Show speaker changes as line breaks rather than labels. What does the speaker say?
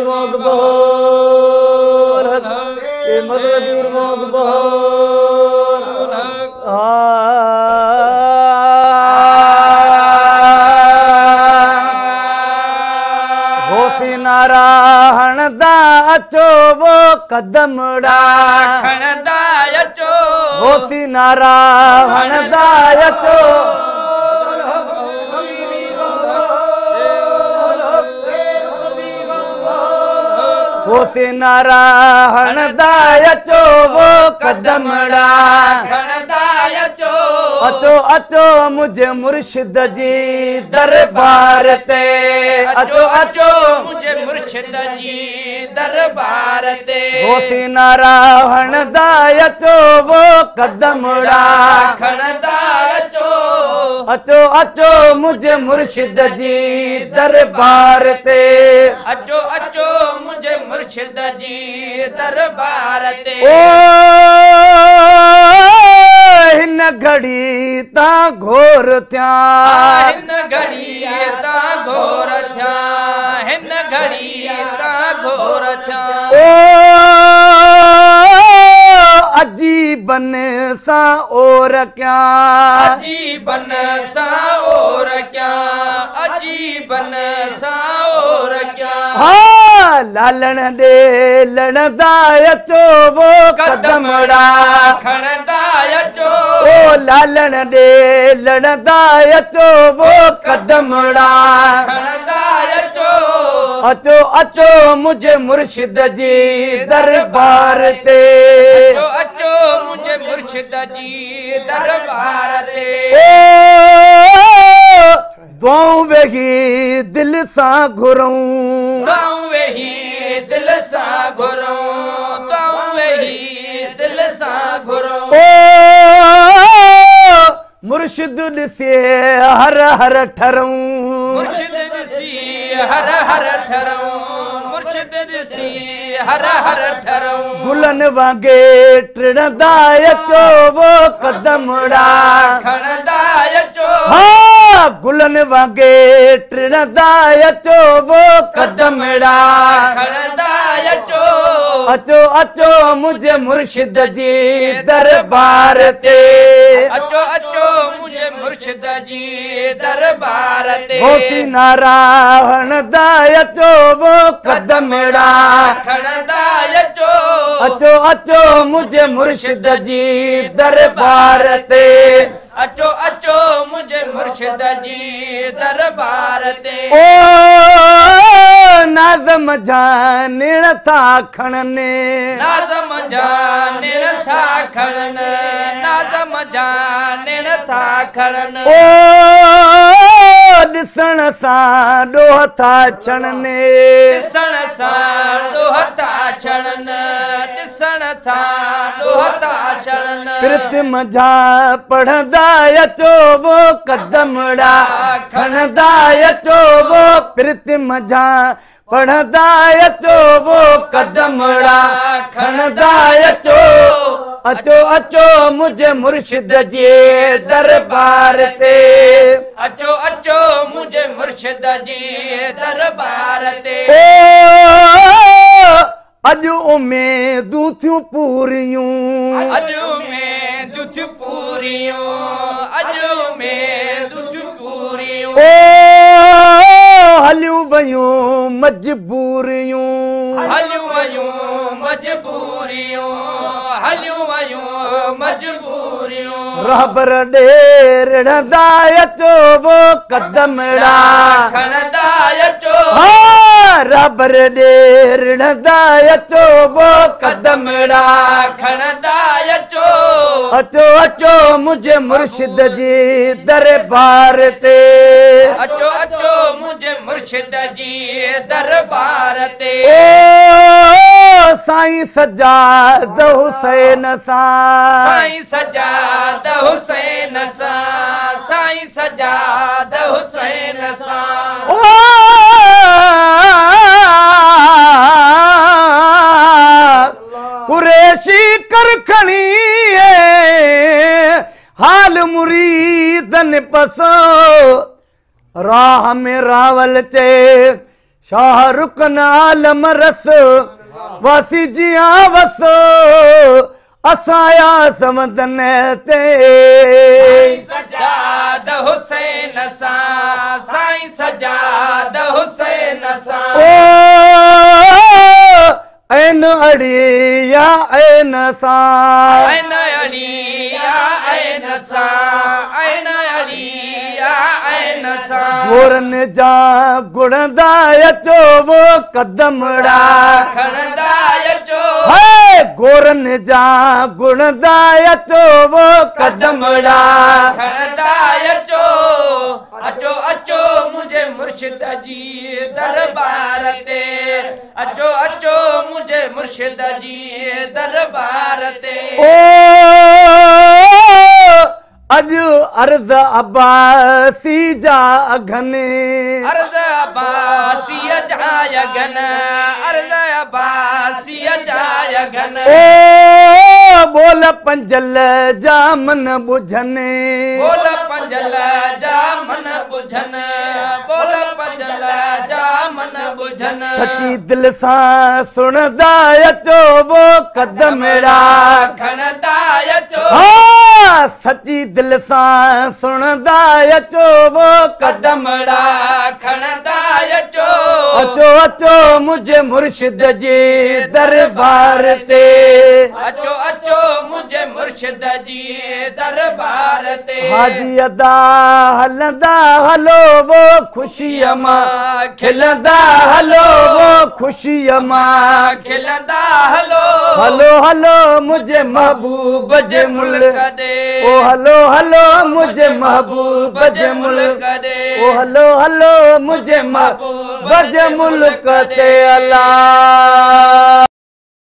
पीर मौत बहोर ये मदद पीर मौत बहोर होसी नारायण दा अचो वो कदमड़ा
खणदा अचो
होसी नारायण दा अचो होसी नारायण दा अचो वो कदमड़ा
खणदा अचो
अचो अचो मुझे मुर्शिद जी दरबार ते
अचो अचो मुझे मुर्शिद जी दरबार ते
होसी नारायण दा अचो वो कदमड़ा
खणदा अचो
अचो अचो मुझे मुर्शिद जी दरबार ते
अचो अचो मुझे मुर्शिद जी दरबार ते
ओ हिन घड़ी ता घोर थिया
हिन घड़ी ता घोर थिया हिन घड़ी ता घोर थिया
ओ अजीबन सा और क्या
अजीबन सा और क्या अजीबन सा और क्या
हाँ लालण दे लणदा अचो वो कदमड़ा
खणदा अचो
ओ लालण दे लणदा अचो वो कदमड़ा
खणदा अचो
अचो अचो मुझे मुर्शिद जी दरबार ते
अचो अचो मुझे मुर्शिद जी दरबार ते
दुआऊं वेही दिल सां घुरूं
दुआऊं वेही दिल सां घुरूं दुआऊं वेही दिल सां घुरूं
मुर्शिद ॾिसे हर हर ठरूं
मुर्शिद ॾिसी हर हर ठरूं मुर्शिद ॾिसी हर हर ठरूं
गुलन वांगे टिणदा अचो वो कदमड़ा
खणदा अचो
हाँ गुलन वांगे टिणदा अचो वो कदमड़ा
खणदा अचो
अचो अचो मुझे मुर्शिद जी दरबार ते
अचो अचो मुझे मुर्शिद जी दरबार ते
होसी नारायण दा अचो वो कदमड़ा
खणदा अचो
अचो अचो मुझे मुर्शिद जी दरबार ते
अचो अचो मुझे मुर्शिद जी दरबार ते
ओ नाज़म जानिण था खणने
नाज़म जानिण था खणन नाज़म जानिण था खणन
ओ ॾिसण सां ॾोह था छणने
ॾिसण सां ॾोह था छणन ॾिसण सां ॾोह था छणन
प्रीतम जा पढ़ंदा अचो वो कदमड़ा खणंदा अचो वो प्रीतम जा पढ़ंदा अचो वो कदमड़ा खणंदा अचो अचो अचो मुझे मुर्शिद जी दरबार ते
अचो अचो मुझे मुर्शिद जी दरबार ते
अॼु उमेदूं थियूं पूरियूं
अॼु में दुख पूरियूं अॼु में दुख पूरियूं
हलियूं वयूं मजबूरियूं
हलियूं वयूं मजबूरियूं हलियूं वयूं मजबूरियूं
रहबर ॾेरंदा अचो वो कदमड़ा
खणंदा अचो
हाँ रहबर ॾेरंदा अचो वो कदमड़ा
खणंदा अचो
अचो अचो मुझे मुर्शिद जी दरबार ते
अचो अचो मुझे मुर्शिद जी दरबार ते
ओ साईं सजाद हुसैन सां
साईं सजाद हुसैन सां साईं सजाद हुसैन सां
ओ कुरैशी करखणी हाल मुरीदन पसो राह में रावल चे शाहरुख नालम रस वासी जिया वसो असाया समदन ते
सजाद हुसैन सा साईं सजाद हुसैन सा
ऐन अड़िया ऐन सा
ऐन अड़िया ऐन सा ऐन अड़िया ऐन सा
गोरन जा गुणदा अचो वो कदमड़ा
खणदा अचो
है गोरन जा गुणदा अचो वो कदमड़ा
खणदा अचो अचो अचो मुझे मुर्शिद जी दरबार ते अचो अचो मुझे मुर्शिद जी दरबार ते अजु अर्ज अब्बासी जा अघने अर्ज अब्बासी जा अघन अर्ज अब्बासी जा अघन बोल पंजल जा मन बुझने बोल पंजल जा मन बुझन बोल पंजल जा मन बुझन सच्ची दिल सा सुनदा अचो वो कदमड़ा खणदा अचो सच्ची दिल सा सुनदा अचो वो कदमड़ा खणदा अचो अचो अचो मुझे मुर्शिद जी दरबार ते अचो अचो मुझे मुर्शिद जी दरबार ते हाजी अदा हलंदा हलो वो खुशीअ मां खिलंदा हलो वो खुशीअ मां खिलंदा हलो हलो हलो मुझे महबूब जे मुल्क दे ओ हलो हलो मुझे महबूब जे मुल्क दे ओ हलो हलो मुझे महबूब जे मुल्क ते अल्लाह